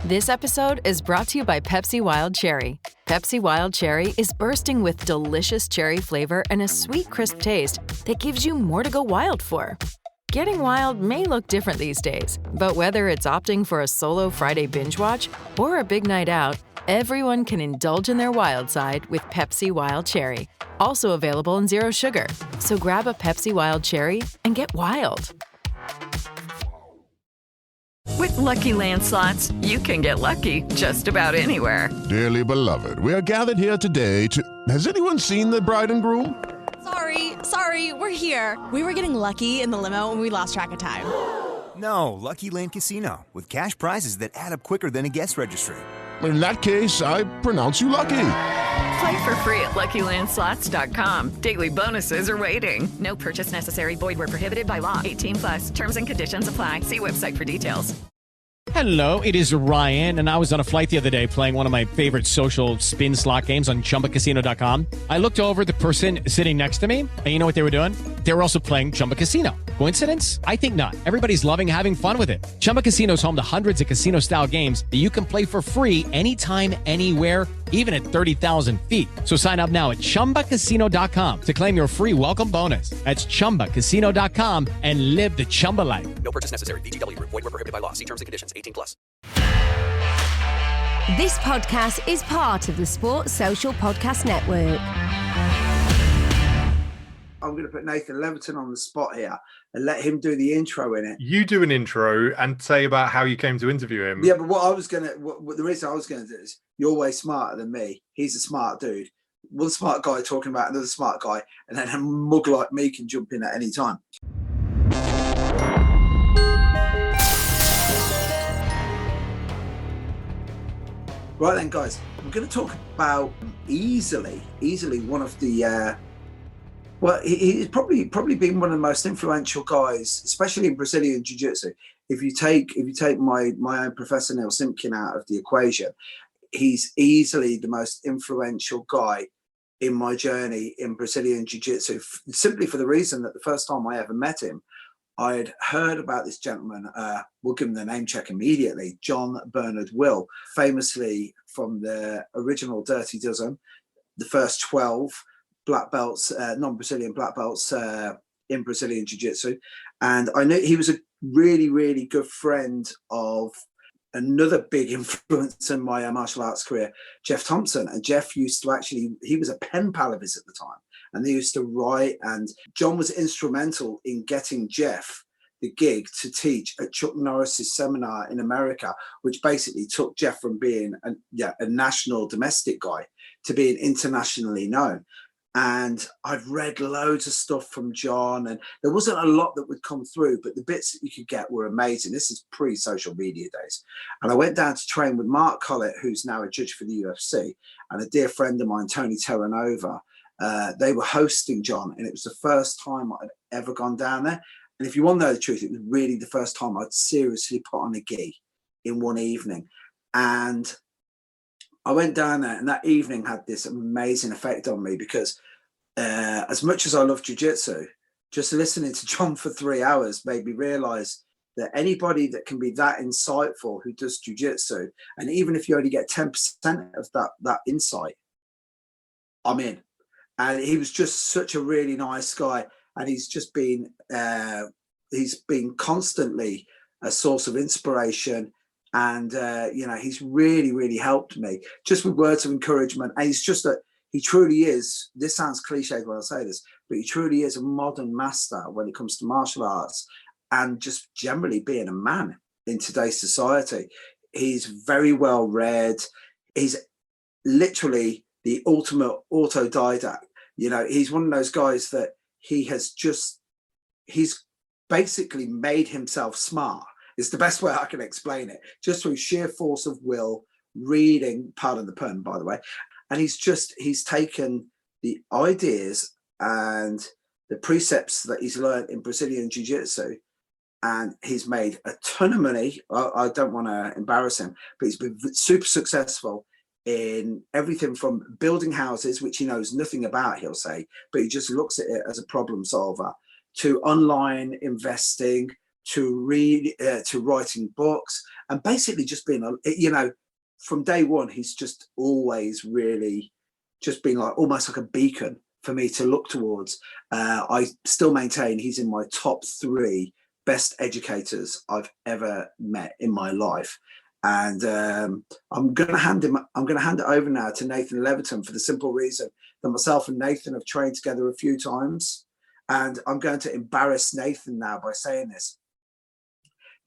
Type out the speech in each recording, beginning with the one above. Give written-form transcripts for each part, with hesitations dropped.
This episode is brought to you by Pepsi Wild Cherry. Pepsi Wild Cherry is bursting with delicious cherry flavor and a sweet, crisp taste that gives you more to go wild for. Getting wild may look different these days, but whether it's opting for a solo Friday binge watch or a big night out, everyone can indulge in their wild side with Pepsi Wild Cherry. Also available in Zero Sugar. So grab a Pepsi Wild Cherry and get wild. With Lucky Land Slots, you can get lucky just about anywhere. Dearly beloved, we are gathered here today to... Has anyone seen the bride and groom? Sorry, we're here. We were getting lucky in the limo and we lost track of time. No, Lucky Land Casino, with cash prizes that add up quicker than a guest registry. In that case, I pronounce you lucky. Play for free at LuckyLandSlots.com. Daily bonuses are waiting. No purchase necessary. Void where prohibited by law. 18+. Terms and conditions apply. See website for details. Hello, it is Ryan, and I was on a flight the other day playing one of my favorite social spin slot games on ChumbaCasino.com. I looked over at the person sitting next to me, and you know what they were doing? They were also playing Chumba Casino. Coincidence? I think not. Everybody's loving having fun with it. Chumba Casino is home to hundreds of casino-style games that you can play for free anytime, anywhere, even at 30,000 feet. So sign up now at ChumbaCasino.com to claim your free welcome bonus. That's ChumbaCasino.com and live the Chumba life. No purchase necessary. BJJ. Void where prohibited by law. See terms and conditions. 18+. This podcast is part of the Sports Social Podcast Network. I'm going to put Nathan Leverton on the spot here and let him do the intro in it. You do an intro and say about how you came to interview him. Yeah, but the reason I was going to do is you're way smarter than me. He's a smart dude. One smart guy talking about another smart guy, and then a mug like me can jump in at any time. Right then, guys, we're going to talk about easily one of the... he's probably been one of the most influential guys, especially in Brazilian Jiu-Jitsu. If you take my own Professor Neil Simpkin out of the equation, he's easily the most influential guy in my journey in Brazilian Jiu-Jitsu, simply for the reason that the first time I ever met him, I'd heard about this gentleman, we'll give him the name check immediately, John Bernard Will, famously from the original Dirty Dozen, the first 12 black belts, non-Brazilian black belts in Brazilian Jiu-Jitsu. And I knew he was a really, really good friend of another big influence in my martial arts career, Jeff Thompson. And Jeff used to he was a pen pal of his at the time. And they used to write, and John was instrumental in getting Jeff the gig to teach at Chuck Norris's seminar in America, which basically took Jeff from being a national domestic guy to being internationally known. And I've read loads of stuff from John, and there wasn't a lot that would come through, but the bits that you could get were amazing. This is pre-social media days. And I went down to train with Mark Collett, who's now a judge for the UFC, and a dear friend of mine, Tony Terranova. They were hosting John, and it was the first time I'd ever gone down there. And if you want to know the truth, it was really the first time I'd seriously put on a gi in one evening. And I went down there, and that evening had this amazing effect on me because as much as I love jiu-jitsu, just listening to John for 3 hours made me realize that anybody that can be that insightful who does jiu-jitsu, and even if you only get 10% of that insight, I'm in. And he was just such a really nice guy, and he's been constantly a source of inspiration. And, he's really, really helped me just with words of encouragement. And he truly is, this sounds cliched when I say this, but he truly is a modern master when it comes to martial arts and just generally being a man in today's society. He's very well read. He's literally the ultimate autodidact. He's one of those guys that he's basically made himself smart. It's the best way I can explain it, just through sheer force of will, reading, pardon the pun, by the way. And he's taken the ideas and the precepts that he's learned in Brazilian Jiu-Jitsu, and he's made a ton of money. I don't want to embarrass him, but he's been super successful in everything from building houses, which he knows nothing about, he'll say, but he just looks at it as a problem solver, to online investing, to writing books, and basically just being, from day one, he's just always really just been like almost like a beacon for me to look towards. I still maintain he's in my top 3 best educators I've ever met in my life. And I'm going to hand it over now to Nathan Leverton for the simple reason that myself and Nathan have trained together a few times. And I'm going to embarrass Nathan now by saying this.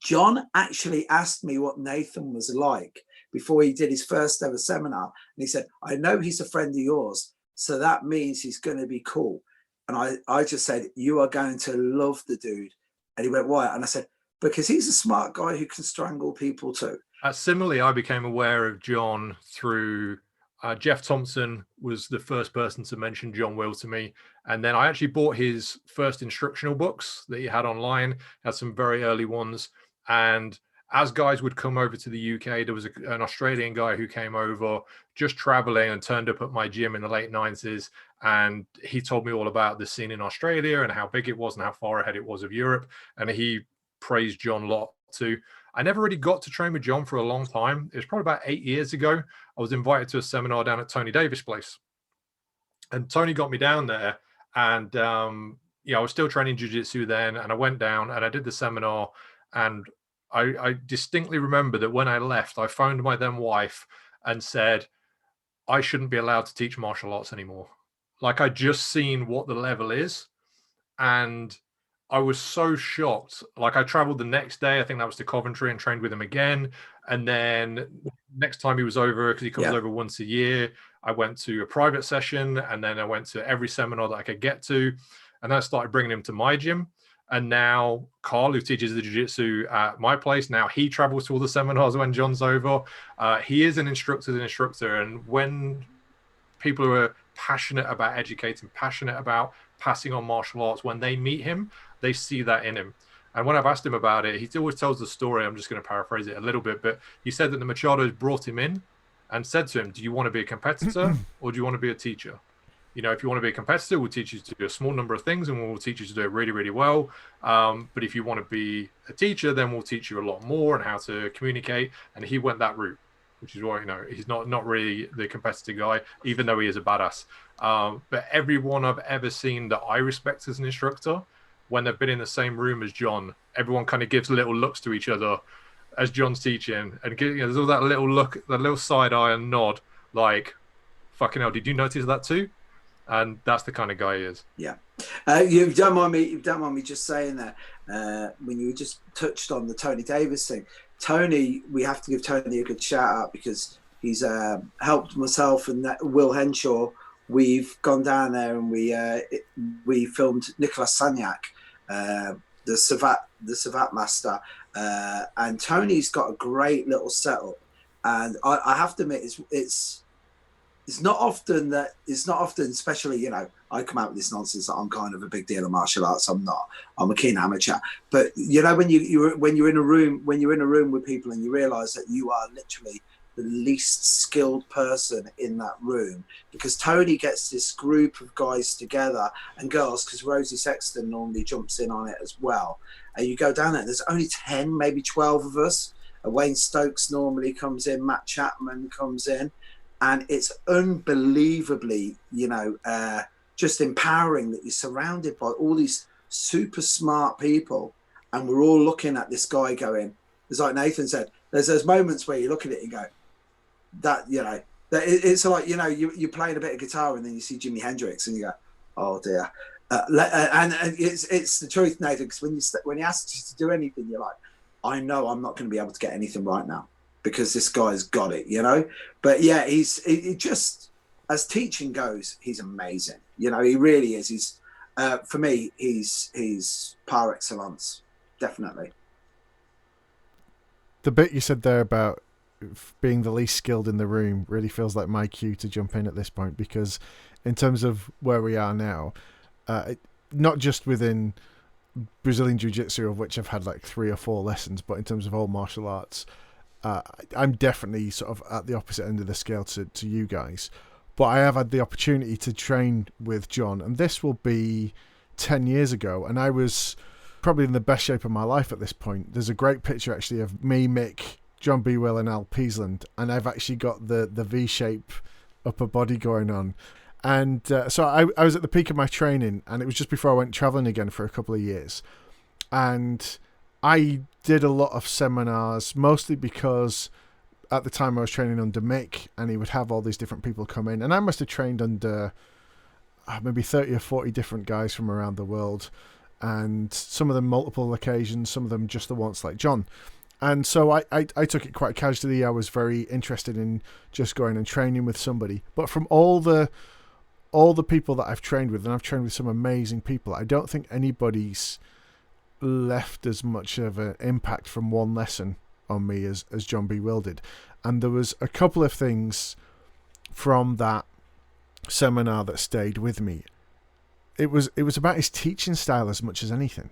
John actually asked me what Nathan was like before he did his first ever seminar. And he said, I know he's a friend of yours, so that means he's going to be cool. And I just said, you are going to love the dude. And he went, why? And I said, because he's a smart guy who can strangle people too. Similarly, I became aware of John through Jeff Thompson was the first person to mention John Will to me. And then I actually bought his first instructional books that he had online, had some very early ones. And as guys would come over to the UK, there was an Australian guy who came over just traveling and turned up at my gym in the late 90s. And he told me all about the scene in Australia and how big it was and how far ahead it was of Europe. And he praised John a lot too. I never really got to train with John for a long time. It was probably about 8 years ago. I was invited to a seminar down at Tony Davis' place. And Tony got me down there. And, I was still training jiu-jitsu then. And I went down and I did the seminar. And I distinctly remember that when I left, I phoned my then wife and said, I shouldn't be allowed to teach martial arts anymore. Like, I'd just seen what the level is. And I was so shocked. Like, I traveled the next day, I think that was to Coventry, and trained with him again. And then next time he was over, because he comes over once a year, I went to a private session, and then I went to every seminar that I could get to. And then I started bringing him to my gym. And now Carl, who teaches the jiu-jitsu at my place, now he travels to all the seminars when John's over. He is an instructor. And when people are passionate about educating, passionate about passing on martial arts, when they meet him, they see that in him. And when I've asked him about it, he always tells the story. I'm just going to paraphrase it a little bit, but he said that the Machados brought him in and said to him, do you want to be a competitor or do you want to be a teacher? If you want to be a competitor, we'll teach you to do a small number of things and we'll teach you to do it really, really well. But if you want to be a teacher, then we'll teach you a lot more and how to communicate. And he went that route, which is why, he's not really the competitive guy, even though he is a badass. But everyone I've ever seen that I respect as an instructor, when they've been in the same room as John, everyone kind of gives little looks to each other as John's teaching. And there's all that little look, that little side eye and nod, like, fucking hell, did you notice that too? And that's the kind of guy he is. Yeah. You don't mind me just saying that when you just touched on the Tony Davis thing. Tony, we have to give Tony a good shout out because he's helped myself and Will Henshaw. We've gone down there and we filmed Nicolas Sagnac, the Savate master, and Tony's got a great little setup. And I have to admit, it's not often, especially, I come out with this nonsense that I'm kind of a big deal of martial arts. I'm not. I'm a keen amateur. But when you're in a room with people and you realise that you are literally the least skilled person in that room, because Tony gets this group of guys together and girls, because Rosie Sexton normally jumps in on it as well. And you go down there, there's only 10, maybe 12 of us. Wayne Stokes normally comes in, Matt Chapman comes in. And it's unbelievably, just empowering that you're surrounded by all these super smart people. And we're all looking at this guy going, it's like Nathan said, there's those moments where you look at it and go, it's like, you're playing a bit of guitar and then you see Jimi Hendrix and you go, oh dear. And it's the truth, Nathan, because when he asks you to do anything, you're like, I know I'm not going to be able to get anything right now, because this guy's got it, But yeah, he just, as teaching goes, he's amazing. He really is. He's, for me, he's par excellence, definitely. The bit you said there about being the least skilled in the room really feels like my cue to jump in at this point, because in terms of where we are now, not just within Brazilian Jiu-Jitsu, of which I've had like 3 or 4 lessons, but in terms of all martial arts, I'm definitely sort of at the opposite end of the scale to you guys. But I have had the opportunity to train with John, and this will be 10 years ago, and I was probably in the best shape of my life at this point. There's a great picture actually of me, Mick, John B Will and Al Peasland, and I've actually got the V-shape upper body going on. And so I was at the peak of my training, and it was just before I went traveling again for a couple of years. And I did a lot of seminars, mostly because at the time I was training under Mick, and he would have all these different people come in. And I must have trained under maybe 30 or 40 different guys from around the world. And some of them multiple occasions, some of them just the once, like John. And so I took it quite casually. I was very interested in just going and training with somebody. But from all the people that I've trained with, and I've trained with some amazing people, I don't think anybody's left as much of an impact from one lesson on me as John B Will did. And there was a couple of things from that seminar that stayed with me. It was about his teaching style as much as anything.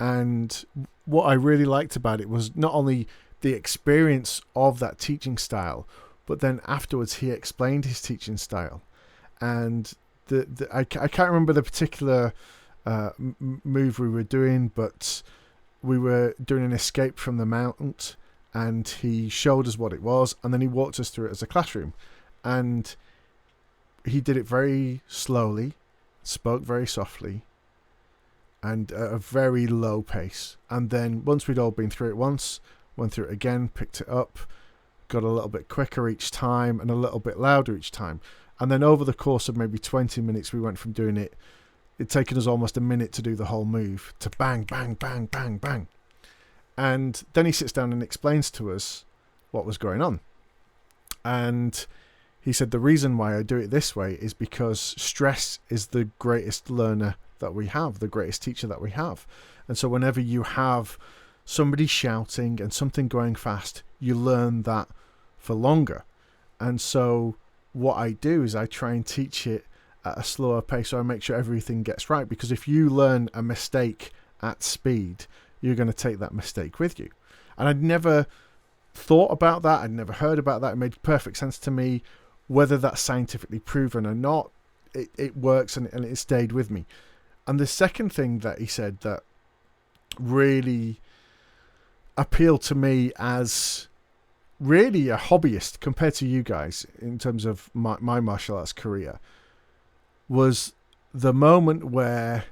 And what I really liked about it was not only the experience of that teaching style, but then afterwards he explained his teaching style. And I can't remember the particular move we were doing, but we were doing an escape from the mount, and he showed us what it was, and then he walked us through it as a classroom. And he did it very slowly, spoke very softly, and at a very low pace. And then once we'd all been through it once, went through it again, picked it up, got a little bit quicker each time and a little bit louder each time. And then over the course of maybe 20 minutes, we went from doing it, it'd taken us almost a minute to do the whole move, to bang, bang, bang, bang, bang. And then he sits down and explains to us what was going on. And he said, the reason why I do it this way is because stress is the greatest learner that we have, the greatest teacher that we have. And so whenever you have somebody shouting and something going fast, you learn that for longer. And so what I do is I try and teach it at a slower pace, so I make sure everything gets right. Because if you learn a mistake at speed, you're going to take that mistake with you. And I'd never thought about that. I'd never heard about that. It made perfect sense to me. Whether that's scientifically proven or not, it works, and it stayed with me. And the second thing that he said that really appealed to me as really a hobbyist compared to you guys in terms of my martial arts career was the moment where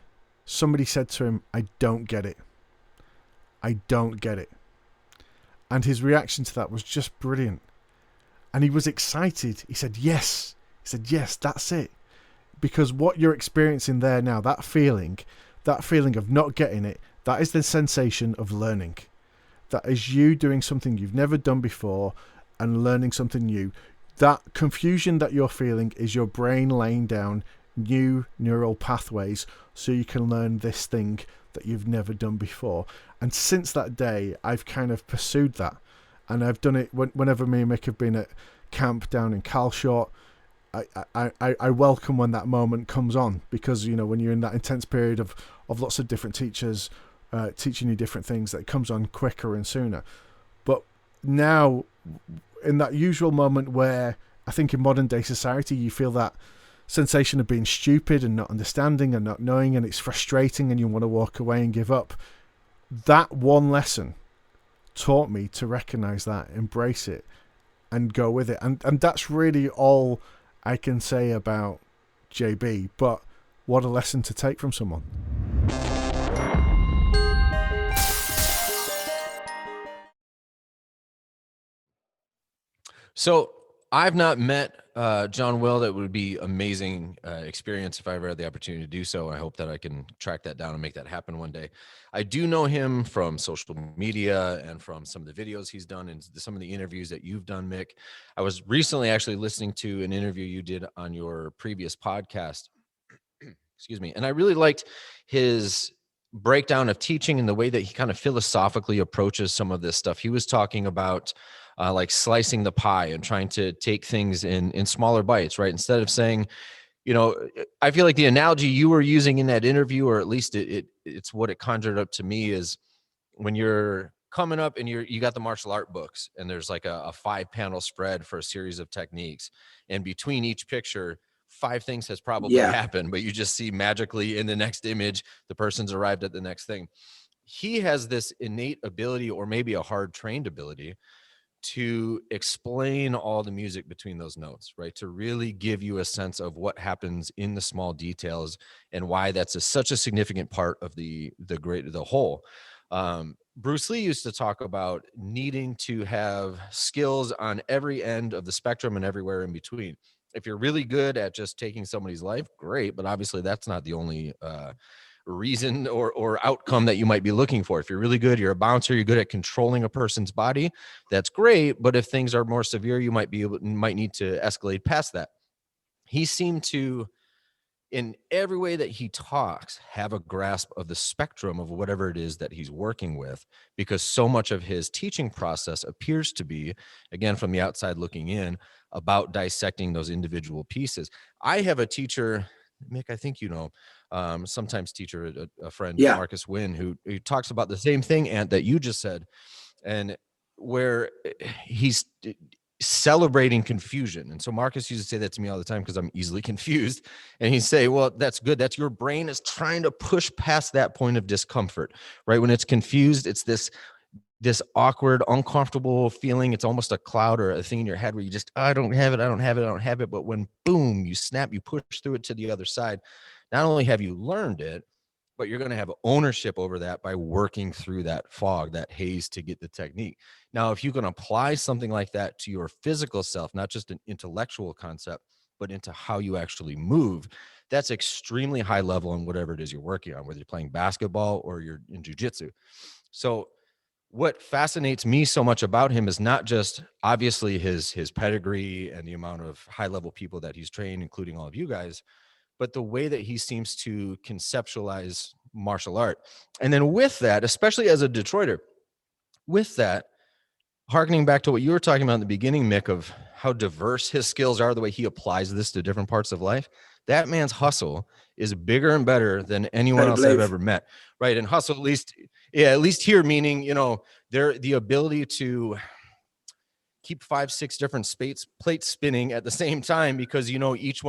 somebody said to him, I don't get it. I don't get it. And his reaction to that was just brilliant. And he was excited. He said, yes. He said, yes, that's it. Because what you're experiencing there now, that feeling of not getting it, that is the sensation of learning. That is you doing something you've never done before and learning something new. That confusion that you're feeling is your brain laying down new neural pathways so you can learn this thing that you've never done before. And since that day, I've kind of pursued that. And I've done it whenever me and Mick have been at camp down in Calshot. I welcome when that moment comes on, because, you know, when you're in that intense period of lots of different teachers teaching you different things, that comes on quicker and sooner. But now, in that usual moment where I think in modern day society you feel that sensation of being stupid and not understanding and not knowing, and it's frustrating and you want to walk away and give up, that one lesson taught me to recognize that, embrace it, and go with it. And that's really all I can say about JB, but what a lesson to take from someone. So I've not met John Will. That would be amazing experience if I ever had the opportunity to do so. I hope that I can track that down and make that happen one day. I do know him from social media and from some of the videos he's done and some of the interviews that you've done, Mick. I was recently actually listening to an interview you did on your previous podcast. Excuse me. And I really liked his breakdown of teaching and the way that he kind of philosophically approaches some of this stuff. He was talking about like slicing the pie and trying to take things in smaller bites, right? Instead of saying, you know, I feel like the analogy you were using in that interview, or at least it's what it conjured up to me, is when you're coming up and you got the martial art books and there's like a 5-panel spread for a series of techniques. And between each picture, 5 things has probably happened, but you just see magically in the next image, the person's arrived at the next thing. He has this innate ability, or maybe a hard trained ability, to explain all the music between those notes, right? To really give you a sense of what happens in the small details and why that's such a significant part of the whole. Bruce Lee used to talk about needing to have skills on every end of the spectrum and everywhere in between. If you're really good at just taking somebody's life, great, but obviously that's not the only reason or outcome that you might be looking for. If you're really good, you're a bouncer, you're good at controlling a person's body, that's great. But if things are more severe, you might need to escalate past that. He seemed to, in every way that he talks, have a grasp of the spectrum of whatever it is that he's working with, because so much of his teaching process appears to be, again, from the outside looking in, about dissecting those individual pieces. I have a teacher, Mick, I think you know, sometimes teacher, a friend, Marcus Wynn, who talks about the same thing, Ant, that you just said, and where he's celebrating confusion. And so Marcus used to say that to me all the time because I'm easily confused. And he'd say, well, that's good. That's your brain is trying to push past that point of discomfort, right? When it's confused, it's this awkward, uncomfortable feeling. It's almost a cloud or a thing in your head where you just, I don't have it. But when boom, you snap, you push through it to the other side. Not only have you learned it, but you're going to have ownership over that by working through that fog, that haze, to get the technique. Now, if you can apply something like that to your physical self, not just an intellectual concept, but into how you actually move, that's extremely high level in whatever it is you're working on, whether you're playing basketball or you're in jiu-jitsu. So what fascinates me so much about him is not just obviously his pedigree and the amount of high level people that he's trained, including all of you guys, but the way that he seems to conceptualize martial art. And then with that, especially as a Detroiter, with that, harkening back to what you were talking about in the beginning, Mick, of how diverse his skills are, the way he applies this to different parts of life, that man's hustle is bigger and better than anyone else I've ever met. Right. And hustle, at least here, meaning, you know, the ability to keep 5-6 different plates spinning at the same time, because, you know, each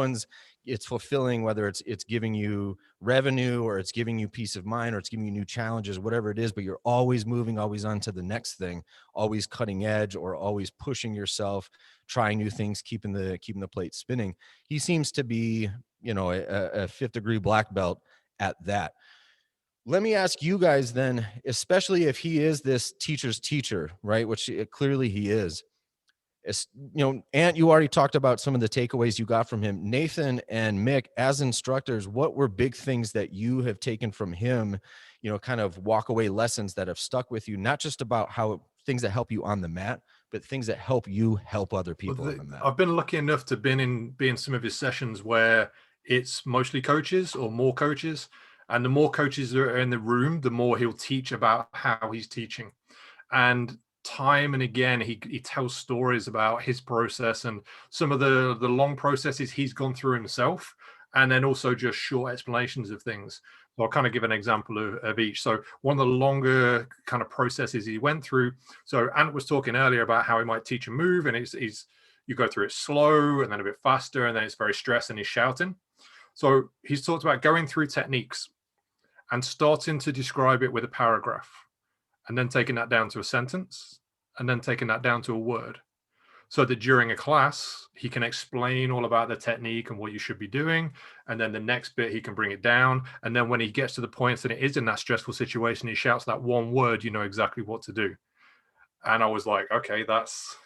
it's fulfilling, whether it's giving you revenue or it's giving you peace of mind or it's giving you new challenges, whatever it is, but you're always moving, always on to the next thing, always cutting edge or always pushing yourself, trying new things, keeping the plate spinning. He seems to be, you know, a 5th degree black belt at that. Let me ask you guys then, especially if he is this teacher's teacher, right? Which clearly he is. You know, Ant, you already talked about some of the takeaways you got from him. Nathan and Mick, as instructors, what were big things that you have taken from him, you know, kind of walk away lessons that have stuck with you, not just about things that help you on the mat, but things that help you help other people on the mat? I've been lucky enough to be in some of his sessions where it's mostly coaches or more coaches. And the more coaches that are in the room, the more he'll teach about how he's teaching. And time and again, he tells stories about his process and some of the long processes he's gone through himself, and then also just short explanations of things. So I'll kind of give an example of each. So one of the longer kind of processes he went through. So Ant was talking earlier about how he might teach a move, and you go through it slow and then a bit faster, and then it's very stressed and he's shouting. So he's talked about going through techniques and starting to describe it with a paragraph, and then taking that down to a sentence, and then taking that down to a word, so that during a class, he can explain all about the technique and what you should be doing. And then the next bit, he can bring it down. And then when he gets to the point that it is in that stressful situation, he shouts that one word, you know exactly what to do. And I was like, okay, that's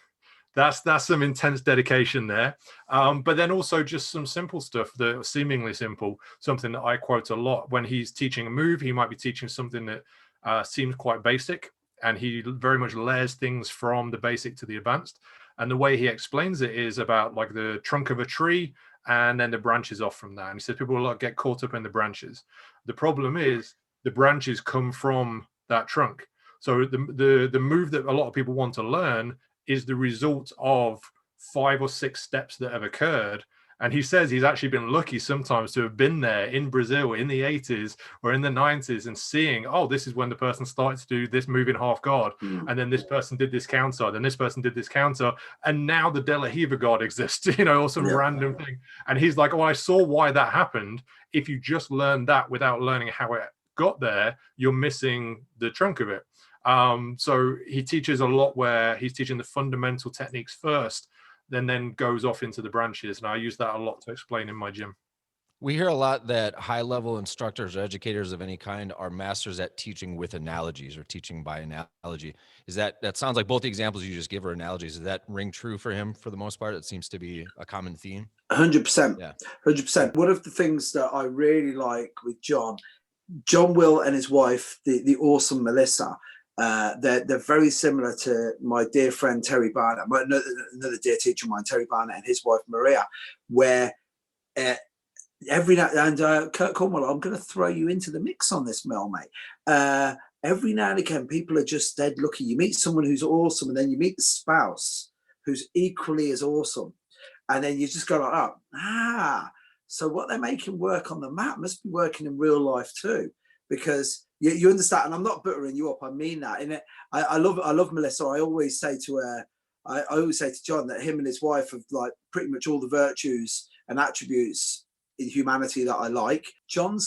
some intense dedication there. But then also just some simple stuff that are seemingly simple, something that I quote a lot. When he's teaching a move, he might be teaching something that seems quite basic, and he very much layers things from the basic to the advanced. And the way he explains it is about like the trunk of a tree and then the branches off from that. And he says people will get caught up in the branches. The problem is the branches come from that trunk. So the move that a lot of people want to learn is the result of 5 or 6 steps that have occurred. And he says he's actually been lucky sometimes to have been there in Brazil in the 80s or in the 90s and seeing, oh, this is when the person started to do this move in half guard. And then this person did this counter. Then this person did this counter. And now the De La Riva guard exists, you know, or some random thing. And he's like, oh, I saw why that happened. If you just learn that without learning how it got there, you're missing the trunk of it. So he teaches a lot where he's teaching the fundamental techniques first, then goes off into the branches. And I use that a lot to explain in my gym. We hear a lot that high-level instructors or educators of any kind are masters at teaching with analogies or teaching by analogy. Is that sounds like both the examples you just give are analogies. Does that ring true for him for the most part? It seems to be a common theme. 100%. Yeah. 100%. One of the things that I really like with John Will and his wife, the awesome Melissa, they're very similar to my dear friend Terry Barnett, another dear teacher of mine, Terry Barnett, and his wife Maria, where every now and Kurt Cornwell, I'm going to throw you into the mix on this, Mel, mate. Every now and again, people are just dead lucky. You meet someone who's awesome, and then you meet the spouse who's equally as awesome, and then you just go like, so what they're making work on the mat must be working in real life too, because you understand. And I'm not buttering you up. I mean that. And I love Melissa. I always say to her, I always say to John that him and his wife have like pretty much all the virtues and attributes in humanity that I like. One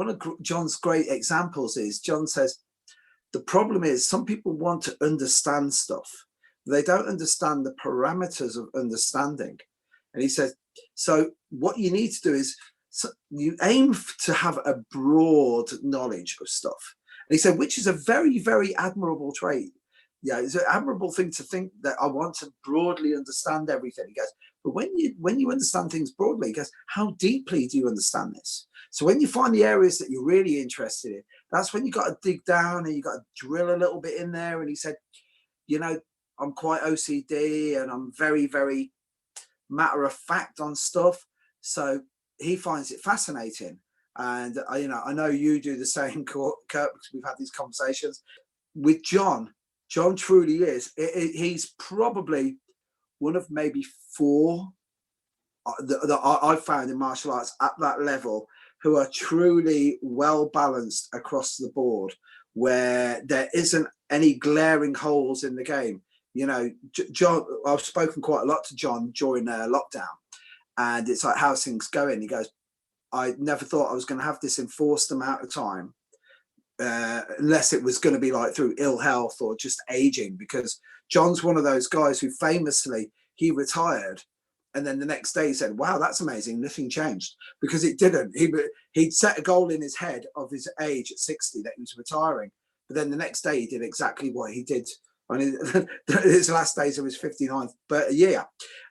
of John's great examples is John says, the problem is some people want to understand stuff. They don't understand the parameters of understanding. And he says, so what you need to do is you aim to have a broad knowledge of stuff. And he said, which is a very, very admirable trait. Yeah, it's an admirable thing to think that I want to broadly understand everything. He goes, but when you understand things broadly, he goes, how deeply do you understand this? So when you find the areas that you're really interested in, that's when you got to dig down and you got to drill a little bit in there. And he said, I'm quite OCD and I'm very, very matter of fact on stuff. So he finds it fascinating. And I know you do the same, Kurt, because we've had these conversations with John. John truly is. He's probably one of maybe four that I've found in martial arts at that level who are truly well balanced across the board, where there isn't any glaring holes in the game. John, I've spoken quite a lot to John during lockdown, and it's like, how's things going? He goes, I never thought I was going to have this enforced amount of time. Unless it was going to be like through ill health or just aging, because John's one of those guys who famously, he retired and then the next day he said, wow, that's amazing, nothing changed, because it didn't. He'd set a goal in his head of his age at 60 that he was retiring, but then the next day he did exactly what he did on his last days of his 59th year,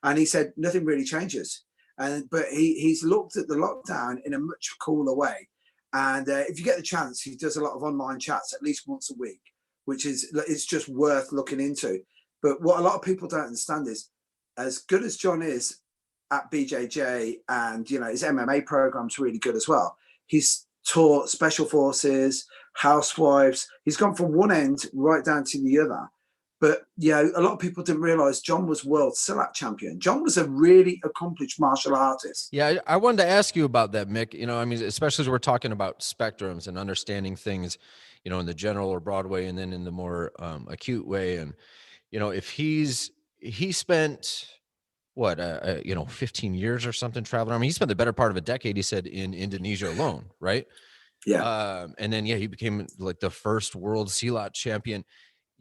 and he said nothing really changes. But he's looked at the lockdown in a much cooler way. And if you get the chance, he does a lot of online chats at least once a week, which it's just worth looking into. But what a lot of people don't understand is, as good as John is at BJJ, and his MMA program's really good as well, he's taught special forces, housewives. He's gone from one end right down to the other. But a lot of people didn't realize John was world SILAT champion. John was a really accomplished martial artist. Yeah, I wanted to ask you about that, Mick. Especially as we're talking about spectrums and understanding things, in the general or broad way, and then in the more acute way. And if he spent 15 years or something traveling. I mean, he spent the better part of a decade, he said, in Indonesia alone, right? Yeah. And then he became like the first world SILAT champion.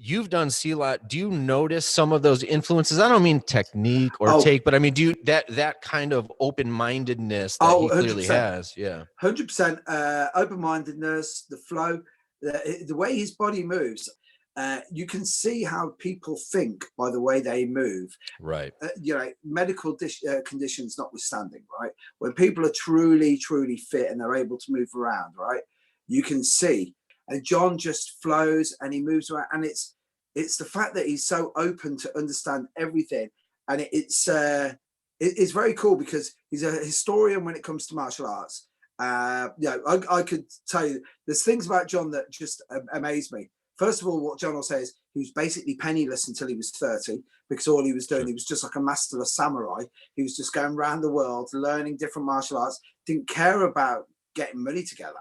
You've done SILAT. Do you notice some of those influences? I don't mean technique or take, but I mean, do you that kind of open-mindedness that he clearly 100%. has? Yeah. 100% open-mindedness, the flow, the way his body moves. You can see how people think by the way they move. Right. Medical conditions notwithstanding, right? When people are truly, truly fit and they're able to move around, right? You can see. And John just flows and he moves around, and it's the fact that he's so open to understand everything, and it's very cool because he's a historian when it comes to martial arts. I could tell you there's things about John that just amaze me. First of all, what John will say is he was basically penniless until he was 30, because all he was doing, he was just like a masterless samurai. He was just going around the world learning different martial arts, didn't care about getting money together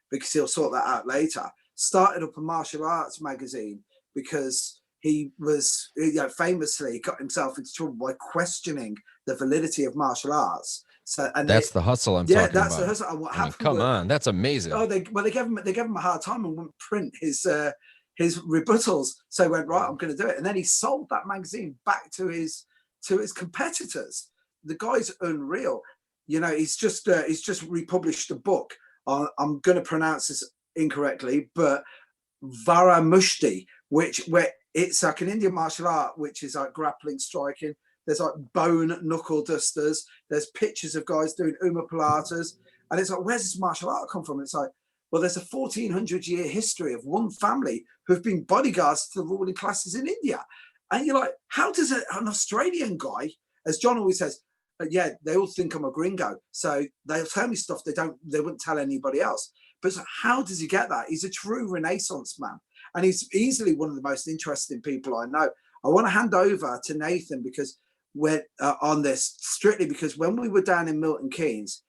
because he'll sort that out later. Started up a martial arts magazine because he was famously got himself into trouble by questioning the validity of martial arts. So, and that's the hustle I'm talking about. Yeah, that's the hustle. And what happened? Come on, that's amazing. They gave him a hard time and wouldn't print his his rebuttals. So he went, right, I'm going to do it. And then he sold that magazine back to his competitors. The guy's unreal. You know, he's just republished a book on, I'm going to pronounce this incorrectly, but Varamushti, where it's like an Indian martial art, which is like grappling, striking. There's like bone knuckle dusters. There's pictures of guys doing omoplatas. And it's like, where's this martial art come from? It's like, well, there's a 1400-year history of one family who've been bodyguards to the ruling classes in India. And you're like, how does an Australian guy, as John always says, yeah, they all think I'm a gringo, so they'll tell me stuff they wouldn't tell anybody else. But it's like, how does he get that? He's a true Renaissance man. And he's easily one of the most interesting people I know. I want to hand over to Nathan because we're on this strictly because when we were down in Milton Keynes,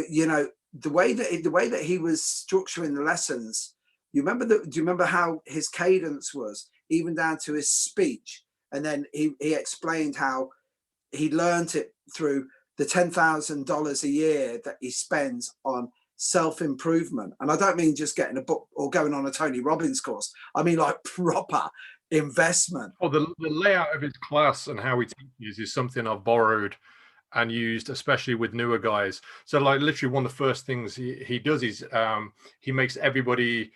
you know, the way that he was structuring the lessons, do you remember how his cadence was, even down to his speech? And then he explained how he learned it through the $10,000 a year that he spends on self-improvement. And I don't mean just getting a book or going on a Tony Robbins course. I mean like proper investment. Oh, the layout of his class and how he teaches is something I've borrowed and used, especially with newer guys. So like literally one of the first things he does is he makes everybody,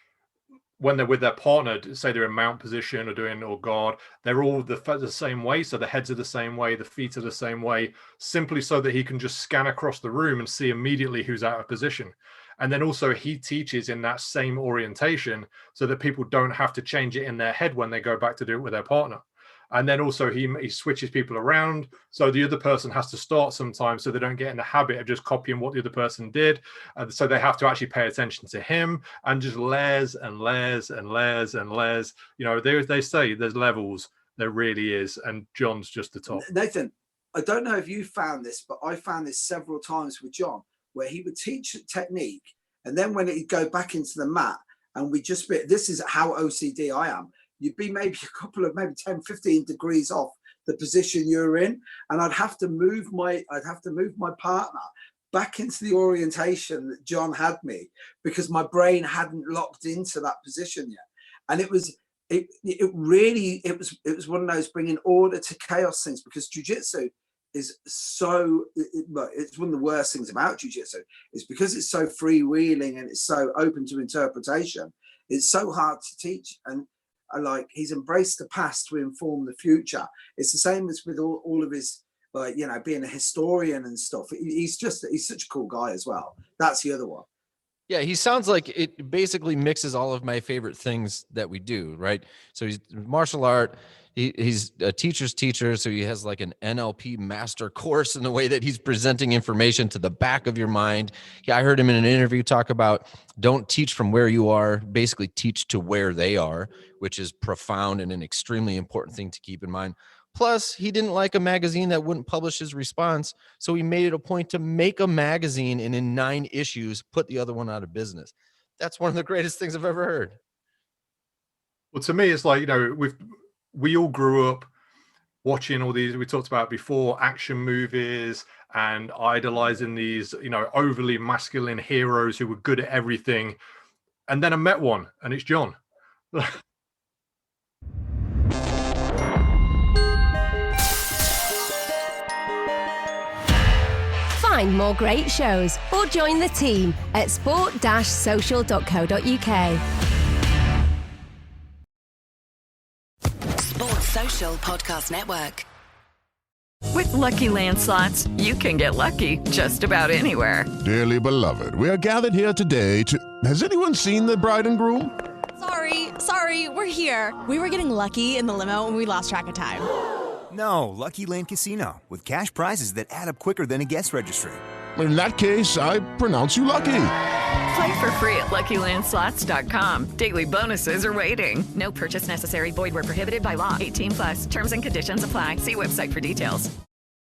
when they're with their partner, say they're in mount position or guard, they're all the same way. So the heads are the same way, the feet are the same way, simply so that he can just scan across the room and see immediately who's out of position. And then also he teaches in that same orientation so that people don't have to change it in their head when they go back to do it with their partner. And then also he switches people around. So the other person has to start sometimes so they don't get in the habit of just copying what the other person did. So they have to actually pay attention to him and just layers and layers and layers and layers. You know, they say there's levels. There really is. And John's just the top. Nathan, I don't know if you found this, but I found this several times with John, where he would teach technique. And then when he'd go back into the mat and this is how OCD I am. You'd be maybe a couple of maybe 10, 15 degrees off the position you're in. And I'd have to move my partner back into the orientation that John had me because my brain hadn't locked into that position yet. And it was one of those bringing order to chaos things, because jiu-jitsu is it's one of the worst things about jiu-jitsu is because it's so freewheeling and it's so open to interpretation. It's so hard to teach. And like he's embraced the past to inform the future. It's the same as with all of his, like, you know, being a historian and stuff. He's such a cool guy as well. That's the other one. Yeah, he sounds like it basically mixes all of my favorite things that we do, right? So he's martial art. He's a teacher's teacher, so he has like an NLP master course in the way that he's presenting information to the back of your mind. Yeah, I heard him in an interview talk about don't teach from where you are, basically teach to where they are, which is profound and an extremely important thing to keep in mind. Plus, he didn't like a magazine that wouldn't publish his response, so he made it a point to make a magazine and in 9 issues, put the other one out of business. That's one of the greatest things I've ever heard. Well, to me, it's like, you know, we all grew up watching all these, we talked about before, action movies and idolizing these, you know, overly masculine heroes who were good at everything. And then I met one, and it's John. Find more great shows or join the team at sport-social.co.uk. Sports Social Podcast Network. With Lucky Land Slots, you can get lucky just about anywhere. Dearly beloved, we are gathered here today to... Has anyone seen the bride and groom? Sorry, we're here. We were getting lucky in the limo and we lost track of time. No, Lucky Land Casino, with cash prizes that add up quicker than a guest registry. In that case, I pronounce you lucky. Play for free at LuckyLandSlots.com. Daily bonuses are waiting. No purchase necessary. Void where prohibited by law. 18+. Terms and conditions apply. See website for details.